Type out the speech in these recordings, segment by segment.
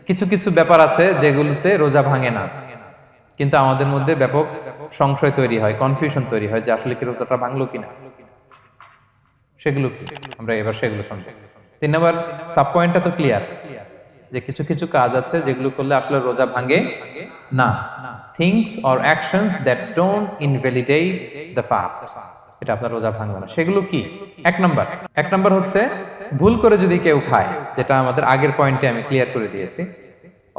কিছু কিছু ব্যাপার আছে যেগুলোতে রোজা ভাঙে না, কিন্তু আমাদের মধ্যে ব্যাপক সংশয় তৈরি হয়, কনফিউশন তৈরি হয় যে আসলে কি রোজাটা ভাঙলো কিনা। সেগুলো কি আমরা এবার সেগুলো শুনবো। 3 নম্বর সাব পয়েন্টটা তো ক্লিয়ার যে কিছু কিছু কাজ আছে যেগুলো করলে আসলে রোজা ভাঙে না। Things or actions that don't invalidate the fast, এটা আপনার রোজা ভাঙবে না। সেগুলো কি? এক নম্বর হচ্ছে ভুল করে যদি কেউ খায়, যেটা আমাদের আগের পয়েন্টে আমি ক্লিয়ার করে দিয়েছি,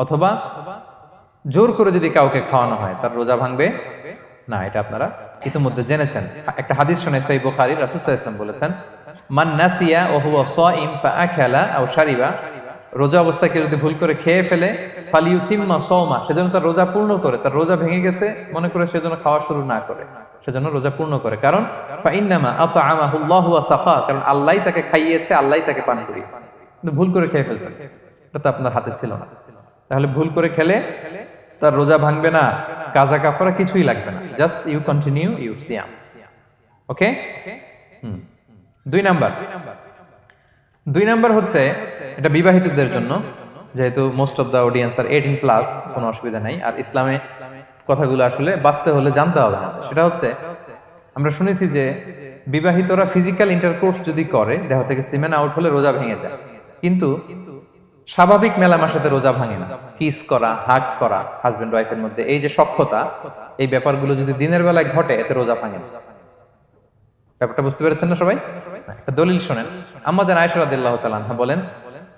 অথবা জোর করে যদি কাউকে খাওয়ানো হয় তার রোজা ভাঙবে না, এটা আপনারা ইতিমধ্যে জেনেছেন। একটা হাদিস শুনে সহিহ বুখারী, রাসূল সাল্লাল্লাহু আলাইহি ওয়াসাল্লাম বলেছেন, মান নাসিয়া ওয়া হুয়া সাইম ফাআকালা আও শারিবা, রোজা অবস্থায় কেউ যদি ভুল করে খেয়ে ফেলে, ফালিউতিম্মা সাওমা, সেজন্য তার রোজা পূর্ণ করে, তার রোজা ভেঙে গেছে মনে করে সেজন্য খাওয়া শুরু না করে, সেজন্য রোজা পূর্ণ করে। কারণ ফাইন্নামা আতআমাহুল্লাহু ওয়া সাকা, কারণ আল্লাহই তাকে খাইয়েছে, আল্লাহই তাকে পান করিয়েছে। কিন্তু ভুল করে খেয়ে ফেলছেন, এটা তো আপনার হাতে ছিল না। তাহলে ভুল করে খেলে তার রোজা ভাঙবে না, কাজা কাফারা কিছুই লাগবে না, জাস্ট ইউ কন্টিনিউ ইউর সিয়াম। ওকে। 2 নাম্বার হচ্ছে, এটা বিবাহিতদের জন্য, যেহেতু মোস্ট অফ দ্য অডিয়েন্স আর 18+, কোনো অসুবিধা নাই। আর ইসলামে কথাগুলো আসলে বাঁচতে হলে জানতে হবে না। সেটা হচ্ছে, আমরা শুনেছি যে বিবাহিতরা ফিজিক্যাল ইন্টারকোর্স যদি করে, দেহ থেকে সিমেন আউট হলে রোজা ভেঙে যায়, কিন্তু স্বাভাবিক মেলামেশাতে রোজা ভাঙে না। কিস করা, হাগ করা হাজবেন্ড ওয়াইফের মধ্যে, এই যে সখ্যতা, এই ব্যাপারগুলো যদি দিনের বেলায় ঘটে, এতে রোজা ভাঙে না। ব্যাপারটা বুঝতে পেরেছেন না সবাই? একটা দলিল শোনেন। আমাদের আয়েশা রাদিয়াল্লাহু তাআলা আনহা বলেন,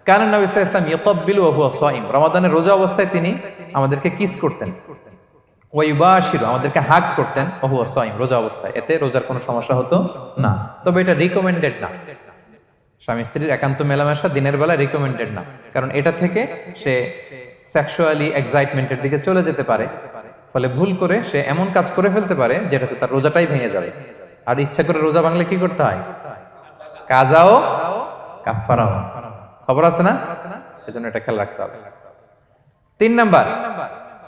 কানা নবী সাল্লাল্লাহু আলাইহি ওয়াসাল্লাম ইয়াকাব্বিলু ওয়া হুয়া সাইম, রমাদানের রোজা অবস্থায় তিনি আমাদেরকে কিস করতেন, ওয়া ইউবাশিরু, আমাদেরকে হাগ করতেন, ওয়া হুয়া সাইম, রোজা অবস্থায়। এতে রোজার কোনো সমস্যা হতো না, তবে এটা রিকমেন্ডেড না। স্বামী স্ত্রীর একান্ত মেলামেশা দিনের বেলা রিকমেন্ডেড না, কারণ এটা থেকে সে সেক্সুয়ালি এক্সাইটমেন্টের দিকে চলে যেতে পারে, ফলে ভুল করে সে এমন কাজ করে ফেলতে পারে যেটাতে তার রোজাটাই ভেঙে যাবে। আর ইচ্ছা করে রোজা ভাঙলে কি করতে হয়? কাজাও কাফারাও, খবর আছে না? সেজন্য এটা খেয়াল রাখতে হবে। 3 নাম্বার,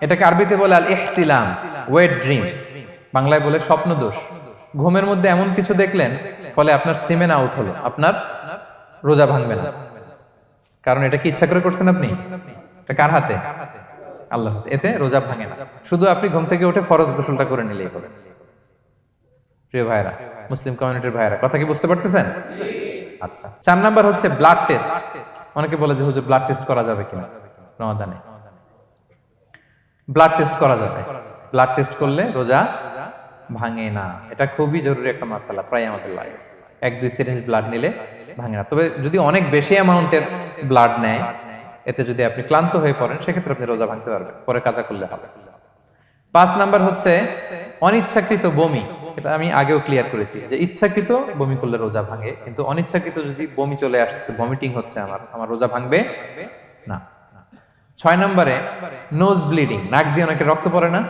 এটাকে আরবিতে বলে আল ইহতিলাম, ওয়েট ড্রিম, বাংলায় বলে স্বপ্ন দোষ। ঘুমের মধ্যে এমন কিছু দেখলেন, ফলে আপনার সিমেন আউট হলো, আপনার রোজা ভাঙবে না। কারণ এটা কি ইচ্ছা করে করছেন আপনি? এটা কার হাতে? আল্লাহর হাতে। এতে রোজা ভাঙে না। শুধু আপনি ঘুম থেকে উঠে ফরজ গোসলটা করে নিলেই হবে। প্রিয় ভাইরা, মুসলিম কমিউনিটির ভাইরা, কথা কি বুঝতে পারতেছেন? আচ্ছা। 4 নাম্বার হচ্ছে ব্লাড টেস্ট। অনেকে বলে যে হুজুর ব্লাড টেস্ট করা যাবে কিনা রমাদানে? ব্লাড টেস্ট করা যাবে। ব্লাড টেস্ট করলে রোজা ভাঙে না। এটা খুবই জরুরি একটা মাসালা, প্রায় আমাদের লাগে। 1-2 সিরিঞ্জ ব্লাড নিলে ভাঙে না। তবে যদি অনেক বেশি অ্যামাউন্টের ব্লাড নেয়, এতে যদি আপনি ক্লান্ত হয়ে পড়েন, সেক্ষেত্রে আপনি রোজা ভাঙতে পারবেন, পরে কাজা করলে হবে। 5 নাম্বার হচ্ছে অনিচ্ছাকৃত বমি। এটা আমি আগেও ক্লিয়ার করেছি যে ইচ্ছাকৃত বমি করলে রোজা ভাঙে, কিন্তু অনিচ্ছাকৃত যদি বমি চলে আসছে, ভমিটিং হচ্ছে, আমার রোজা ভাঙবে না। 6 নম্বরে নোজ ব্লিডিং, নাক দিয়ে অনেকে রক্ত পড়ে না,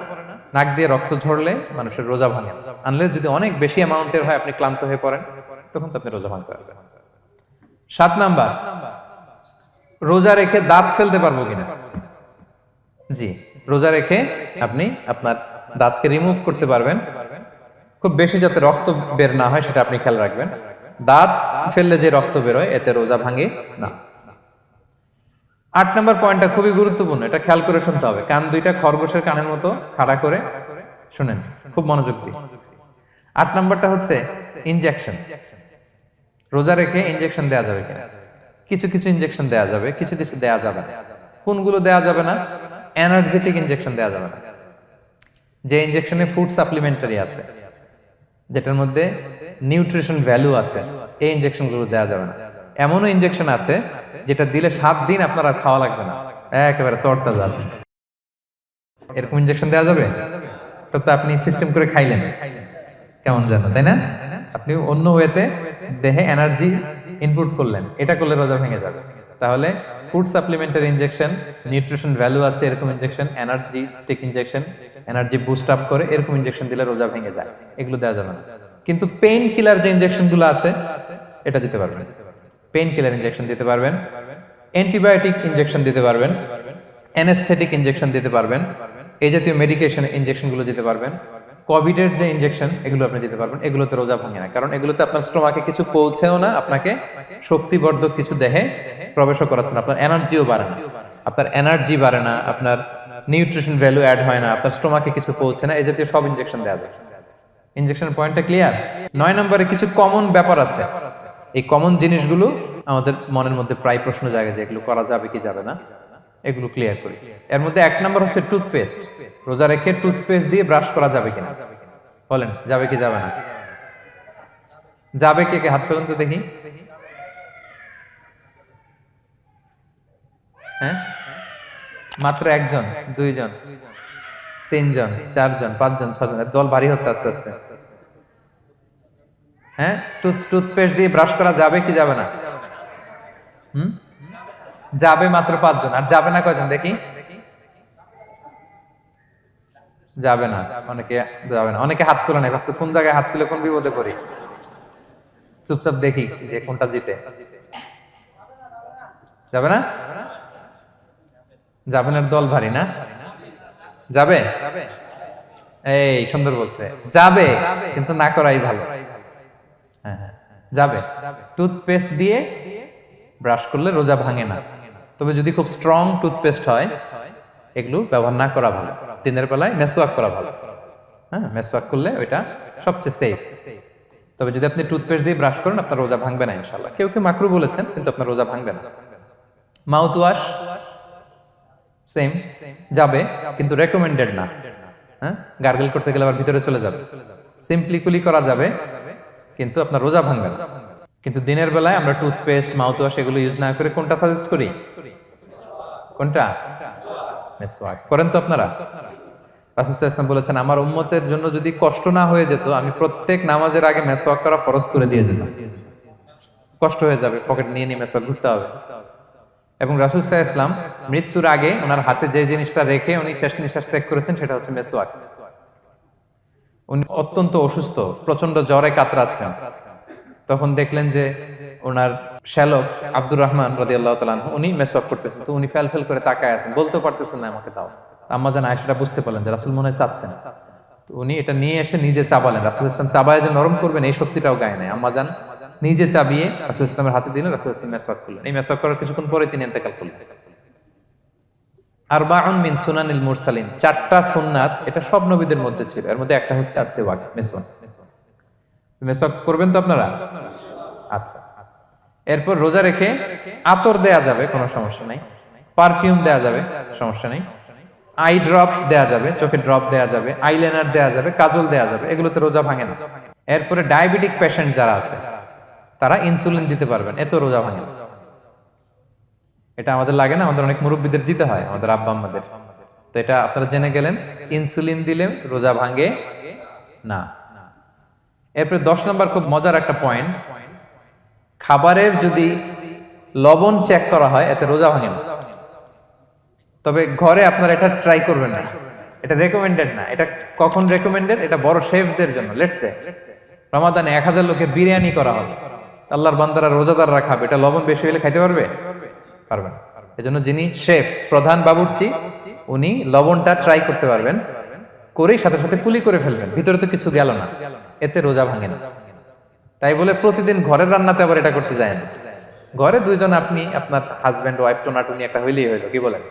নাক দিয়ে রক্ত ঝরলে মানুষের রোজা ভাঙে না, আনলেস যদি অনেক বেশি অ্যামাউন্টের হয়, আপনি ক্লান্ত হয়ে পড়েন, তখন তো আপনি রোজা ভাঙতে পারবেন। 7 নাম্বার, রোজা রেখে দাঁত ফেলতে পারবো কিনা? জি, রোজা রেখে আপনি আপনার দাঁতকে রিমুভ করতে পারবেন, খুব বেশি যাতে রক্ত বের না হয় সেটা আপনি খেয়াল রাখবেন। দাঁত ফেললে যে রক্ত বের হয়, এতে রোজা ভাঙে না। 8 নম্বর পয়েন্টটা খুবই গুরুত্বপূর্ণ, এটা খেয়াল করে শুনতে হবে। কান দুইটা খরগোশের কানের মতো খাড়া করে শুনেন, খুব মনোযোগ দিয়ে। 8 নম্বরটা হচ্ছে ইনজেকশন। রোজা রেখে ইনজেকশন দেয়া যাবে কিনা? কিছু কিছু ইনজেকশন দেয়া যাবে, কিছু কিছু দেয়া যাবে না। কোনগুলো দেয়া যাবে না? এনার্জেটিক ইনজেকশন দেয়া যাবে না। যে ইনজেকশনে ফুড সাপ্লিমেন্টারি আছে, যেটার মধ্যে নিউট্রিশন ভ্যালু আছে, এই ইনজেকশনগুলো দেয়া যাবে না। এমনও ইনজেকশন আছে যেটা দিলে 7 দিন আপনার আর খাওয়া লাগবে না, একেবারে তরতা যাবে। এরকম ইনজেকশন দেওয়া যাবে? তো আপনি সিস্টেম করে খাইলেন কেমন যেন, তাই না? আপনি অন্য ওয়েতে দেহে এনার্জি ইনপুট করলেন, এটা করলে রোজা ভেঙে যাবে। তাহলে food supplementary injection, nutrition value আছে এরকম injection, energetic injection, energy boost up করে এরকম ইনজেকশন দিলে রোজা ভেঙে যায়, এগুলো দেওয়া যাবে না। কিন্তু পেইন কিলার যে ইনজেকশনগুলো আছে, এটা দিতে পারবেন। পেইন কিলার ইনজেকশন দিতে পারবেন, অ্যান্টিবায়োটিক ইনজেকশন দিতে পারবেন, অ্যানেস্থেটিক ইনজেকশন দিতে পারবেন, এই জাতীয় মেডিকেশন ইনজেকশনগুলো দিতে পারবেন। কোভিডের যে ইনজেকশন, এগুলো আপনি দিতে পারবেন। এগুলোতে রোজা ভাঙে না, কারণ এগুলোতে আপনার স্টোমাকে কিছু পৌঁছেও না, আপনাকে শক্তিবর্ধক কিছু দেহে প্রবেশও করাচ্ছে না, আপনার এনার্জিও বাড়ে না। আপনার এনার্জি বাড়ে না, আপনার নিউট্রিশন ভ্যালু অ্যাড হয় না, আপনার স্টোমাকে কিছু পৌঁছে না, এই জাতীয় সব ইনজেকশন দেওয়া যায়। ইনজেকশনের পয়েন্টটা ক্লিয়ার? 9 নম্বরে কিছু কমন ব্যাপার আছে। এই কমন জিনিসগুলো আমাদের মনের মধ্যে প্রায় প্রশ্ন জাগে যে এগুলো করা যাবে কি যাবে না, এগুলো ক্লিয়ার করি। এর মধ্যে 1 নম্বর হচ্ছে টুথপেস্ট। রোজা রেখে টুথপেস্ট দিয়ে ব্রাশ করা যাবে কিনা, বলেন যাবে কি যাবে না? যাবে, কে কে হাত তুলুন তো দেখি। হ্যাঁ, মাত্র 1 জন, 2 জন, 3 জন, 4 জন, 5 জন, 6 জন, দল ভারী হচ্ছে আস্তে আস্তে। হ্যাঁ, টুথপেস্ট দিয়ে ব্রাশ করা যাবে কি যাবে না? যাবে মাত্র 5 জন। আর যাবে না কয়জন দেখি? যাবে না, অনেকে যাবে না। অনেকে হাত তুলে নাই, ভাবছে কোন জায়গায় হাত তুলে কোন বিপদে পড়ি। চুপচাপ দেখি যে কোনটা জিতে। যাবে না? যাবে না, দল ভারী না? যাবে? এই সুন্দর বলছে, যাবে, কিন্তু না করাই ভালো। হ্যাঁ হ্যাঁ, যাবে। টুথপেস্ট দিয়ে ব্রাশ করলে রোজা ভাঙে না, তবে যদি খুব স্ট্রং টুথপেস্ট হয় এগুলো ব্যবহার না করা ভালো। দিনের বেলায় মেসওয়াক করা ভালো। হ্যাঁ, মেসওয়াক করলে ওইটা সবচেয়ে সেফ। তবে যদি আপনি টুথপেস্ট দিয়ে ব্রাশ করেন আপনার রোজা ভাঙবে না ইনশাআল্লাহ। কেউ কেউ মাকরু বলেছেন, কিন্তু আপনার রোজা ভাঙবে না। মাউথ ওয়াশ সেম, যাবে, কিন্তু রেকমেন্ডেড না। হ্যাঁ, গার্গল করতে গেলে আবার ভিতরে চলে যাবে। সিম্পলি কুলি করা যাবে, কিন্তু আপনার রোজা ভাঙবে না। কিন্তু দিনের বেলায় আমরা টুথপেস্ট, মাউথ ওয়াশ এগুলো ইউজ না করে কোনটা সাজেস্ট করি? কোনটা? মেসওয়াক করেন তো আপনারা? রাসূল সাল্লাল্লাহু আলাইহি ওয়াসাল্লাম বলেছেন, আমার উম্মতের জন্য যদি কষ্ট না হয়ে যেত আমি প্রত্যেক নামাজের আগে মেসওয়াক করা ফরজ করে দিয়ে যেতাম। কষ্ট হয়ে যাবে, পকেট নিয়ে নিয়ে মেসওয়াক ঘুরতে হবে। এবং রাসূল সাল্লাল্লাহু আলাইহি ওয়াসাল্লাম মৃত্যুর আগে ওনার হাতে যে জিনিসটা রেখে উনি শেষ নিঃশ্বাস ত্যাগ করেছেন সেটা হচ্ছে মেসওয়াক। উনি অত্যন্ত অসুস্থ, প্রচন্ড জ্বরে কাতরাচ্ছেন। তখন দেখলেন যে ওনার শ্যালক আব্দুর রহমান রাদিয়াল্লাহু তাআলা আনহু উনি মেসওয়াক করতেছেন, তো উনি ফেল করে তাকায় আছেন, বলতে পারতেছেন না আমাকে দাও। আম্মা জান আয়েশা বুঝতে পারলেন যে রাসূল মনে হয় চাচ্ছেন, তো উনি এটা নিয়ে এসে নিজে চাবালেন। রাসূল ইসলাম চাবায় যে নরম করবেন এই শক্তিটাও গায়ে নাই। আম্মা জান নিজে চাবিয়ে রাসূল ইসলামের হাতে দিলেন, রাসূল ইসলাম মেসওয়াক করলেন। এই মেসওয়াক করার কিছুক্ষণ পরে তিনি ইন্তেকাল করলেন। আরবাউন মিন সুনানিল মুরসালিন, 4টা সুন্নাত, এটা সব নবীদের মধ্যে ছিল। এর মধ্যে একটা হচ্ছে আসওয়াক, মেসওয়াক। মেসওয়াক করবেন তো আপনারা? আচ্ছা। এরপর রোজা রেখে আতর দেয়া যাবে, কোনো সমস্যা নাই। পারফিউম দেয়া যাবে, সমস্যা নেই। আই ড্রপ দেয়া যাবে, চোখে ড্রপ দেয়া যাবে, আইলাইনার দেয়া যাবে, কাজল দেয়া যাবে, এগুলোতে রোজা ভাঙে না। এরপরে ডায়াবেটিক পেশেন্ট যারা আছে তারা ইনসুলিন দিতে পারবেন, এত রোজা ভাঙে না। এটা আমাদের লাগে না, আমাদের অনেক মুরব্বীদের দিতে হয়, আমাদের আব্বা আম্মাদের। তো এটা আপনারা জেনে গেলেন, ইনসুলিন দিলে রোজা ভাঙে না। এরপরে 10 নম্বর খুব মজার একটা পয়েন্ট, খাবারের যদি লবণ চেক করা হয় এতে রোজা ভাঙে না। তবে ঘরে আপনারা এটা ট্রাই করবেন না, এটা রেকমেন্ডেড না। এটা কখন রেকমেন্ডেড? এটা বড় শেফদের জন্য। লেটস সে রমাদানে 1000 লোকের বিরিয়ানি করা হবে, আল্লাহর বান্দারা রোজাদাররা খাবে, এটা লবণ বেশি হলে খাইতে পারবে? পারবে না। এজন্য যিনি শেফ, প্রধান বাবুর্চি, উনি লবণটা ট্রাই করতে পারবেন, করেই সাথে সাথে কুলি করে ফেলবেন, ভিতরে তো কিছু গেল না, এতে রোজা ভাঙে না। তাই বলে প্রতিদিন ঘরের রান্নাতে আবার এটা করতে যায় না। ঘরে 2 জন, আপনি আপনার হাজবেন্ড ওয়াইফ টোনাটুনি একটা হইলেই হইলো, কি বলেন?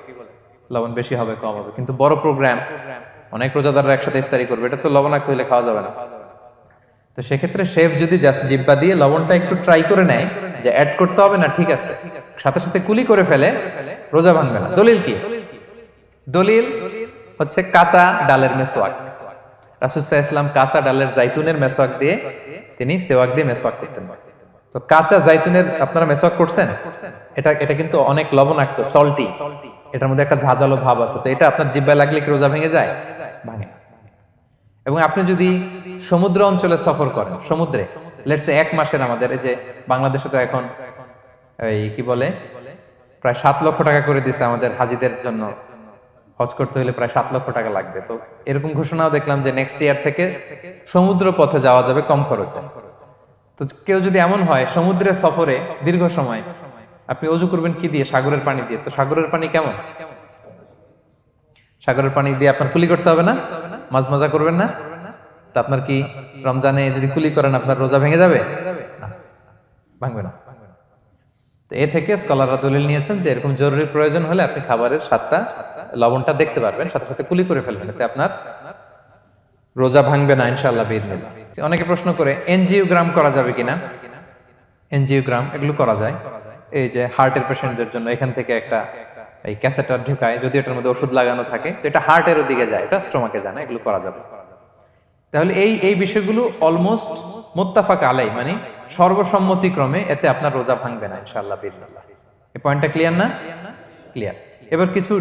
লবণ বেশি হবে কম হবে, কিন্তু বড় প্রোগ্রাম, অনেক রোজাদাররা একসাথে ইফতারি করবে, এটা তো লবণাক্ত হইলে খাওয়া যাবে না। তো সেক্ষেত্রে শেফ যদি জাস্ট জিব্বা দিয়ে লবণটা একটু ট্রাই করে নেয় যে অ্যাড করতে হবে না, ঠিক আছে, সাথে সাথে কুলি করে ফেলে, রোজা ভাঙবে না। দলিল কি? দলিল হচ্ছে কাঁচা ডালের মেসওয়াক। রাসূল সাল্লাল্লাহু আলাইহি ওয়াসাল্লাম কাঁচা ডালের জাইতুনের মেসওয়াক দিয়ে তিনি সেওয়াক দিয়ে মেসওয়াক করতেন। তো কাঁচা জাইতুনের আপনারা মেসওয়াক করছেন? এটা কিন্তু অনেক লবণাক্ত, সল্টি, এটার মধ্যে একটা ঝাঁঝালো ভাব আছে। তো এটা আপনার জিহ্বায় লাগলে কি রোজা ভেঙে যায়? ভাঙে না। এবং আপনি যদি সমুদ্র অঞ্চলে সফর করেন, সমুদ্রে লেটস সে 1 মাসের, আমাদের এই যে বাংলাদেশে তো এখন এই কি বলে প্রায় 7 লক্ষ টাকা করে দিছে আমাদের হাজিদের জন্য, হজ করতে হলে প্রায় 7 লক্ষ টাকা লাগবে। তো এরকম ঘোষণাও দেখলাম যে নেক্সট ইয়ার থেকে সমুদ্র পথে যাওয়া যাবে কম খরচে। তো কেউ যদি এমন হয় সমুদ্রের সফরে দীর্ঘ সময়, আপনি অজু করবেন কি দিয়ে? সাগরের পানি দিয়ে। তো সাগরের পানি কেমন? সাগরের পানি দিয়ে আপনার কুলি করতে হবে না? মাছ মজা করবেন না? তা আপনার কি রমজানে যদি কুলি করেন আপনার রোজা ভেঙে যাবে? না, ভাঙবে না। তো এ থেকে স্কলাররা দলিল নিয়েছেন যে এরকম জরুরি প্রয়োজন হলে আপনি খাবারের স্বাদটা লবণটা দেখতে পারবেন, সাথে সাথে কুলি করে ফেলবেন, এতে আপনার রোজা ভাঙবে না ইনশাআল্লাহ বিইজনিল্লাহ। অনেকে প্রশ্ন করে এনজিওগ্রাম করা যাবে কিনা। এনজিওগ্রাম এগুলো করা যায়, এই যে হার্টের পেশেন্টদের জন্য এখান থেকে একটা এই ক্যাথেটার ঢুকায়, যদি এটার মধ্যে ওষুধ লাগানো থাকে তো এটা হার্টের দিকে যায়, এটা স্টোমাকে যায় না, এগুলো করা যাবে। তাহলে এই বিষয়গুলো অলমোস্ট মুত্তাফাক আলাই, মানে সর্বসম্মতিক্রমে এতে আপনার রোজা ভাঙবে না ইনশাআল্লাহ বিইজনিল্লাহ। এই পয়েন্টটা ক্লিয়ার না? ক্লিয়ার। এবার কিছু